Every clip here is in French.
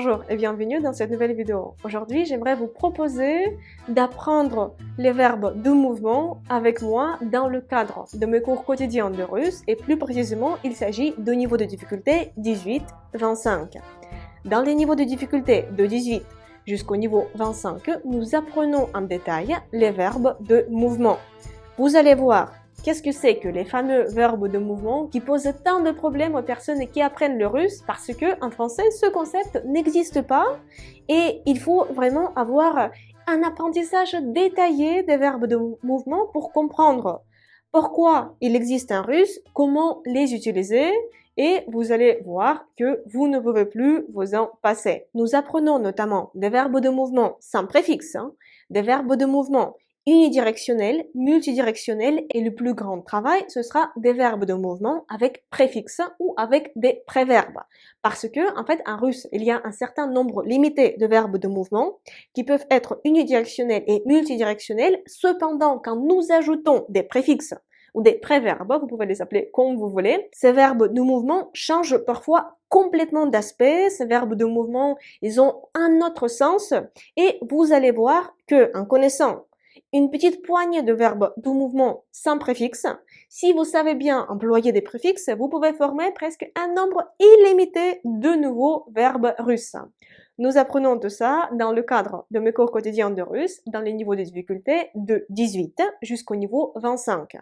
Bonjour et bienvenue dans cette nouvelle vidéo. Aujourd'hui, j'aimerais vous proposer d'apprendre les verbes de mouvement avec moi dans le cadre de mes cours quotidiens de russe et plus précisément, il s'agit de niveau de difficulté 18-25. Dans les niveaux de difficulté de 18 jusqu'au niveau 25, nous apprenons en détail les verbes de mouvement. Vous allez voir qu'est-ce que c'est que les fameux verbes de mouvement qui posent tant de problèmes aux personnes qui apprennent le russe parce que en français, ce concept n'existe pas et il faut vraiment avoir un apprentissage détaillé des verbes de mouvement pour comprendre pourquoi il existe en russe, comment les utiliser et vous allez voir que vous ne pouvez plus vous en passer. Nous apprenons notamment des verbes de mouvement sans préfixe, des verbes de mouvement unidirectionnel, multidirectionnel et le plus grand travail, ce sera des verbes de mouvement avec préfixe ou avec des préverbes. Parce que, en fait, en russe, il y a un certain nombre limité de verbes de mouvement qui peuvent être unidirectionnels et multidirectionnels. Cependant, quand nous ajoutons des préfixes ou des préverbes, vous pouvez les appeler comme vous voulez, ces verbes de mouvement changent parfois complètement d'aspect. Ces verbes de mouvement, ils ont un autre sens et vous allez voir que, en connaissant une petite poignée de verbes de mouvement sans préfixe. Si vous savez bien employer des préfixes, vous pouvez former presque un nombre illimité de nouveaux verbes russes. Nous apprenons tout ça dans le cadre de mes cours quotidiens de russe dans les niveaux de difficulté de 18 jusqu'au niveau 25.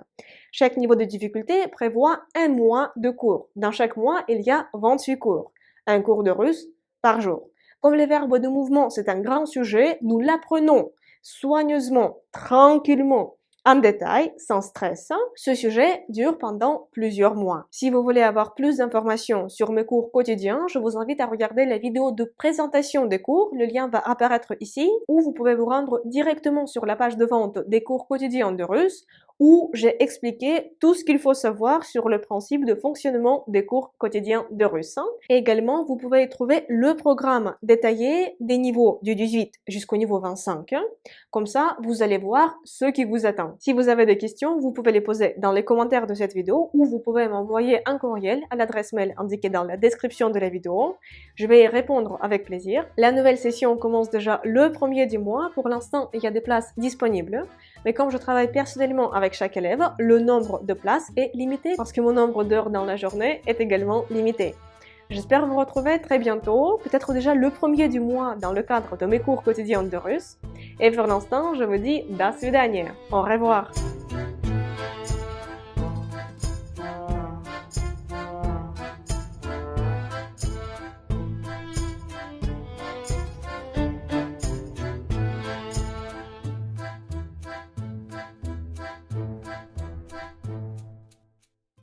Chaque niveau de difficulté prévoit un mois de cours. Dans chaque mois, il y a 28 cours. Un cours de russe par jour. Comme les verbes de mouvement, c'est un grand sujet, nous l'apprenons soigneusement, tranquillement, en détail, sans stress. Ce sujet dure pendant plusieurs mois. Si vous voulez avoir plus d'informations sur mes cours quotidiens, je vous invite à regarder la vidéo de présentation des cours. Le lien va apparaître ici, ou vous pouvez vous rendre directement sur la page de vente des cours quotidiens de russe, où j'ai expliqué tout ce qu'il faut savoir sur le principe de fonctionnement des cours quotidiens de russe. Et également, vous pouvez y trouver le programme détaillé des niveaux du 18 jusqu'au niveau 25. Comme ça, vous allez voir ce qui vous attend. Si vous avez des questions, vous pouvez les poser dans les commentaires de cette vidéo ou vous pouvez m'envoyer un courriel à l'adresse mail indiquée dans la description de la vidéo. Je vais y répondre avec plaisir. La nouvelle session commence déjà le 1er du mois. Pour l'instant, il y a des places disponibles. Mais comme je travaille personnellement avec chaque élève, le nombre de places est limité parce que mon nombre d'heures dans la journée est également limité. J'espère vous retrouver très bientôt, peut-être déjà le 1er du mois dans le cadre de mes cours quotidiens de russe. Et pour l'instant, je vous dis до свидания, au revoir.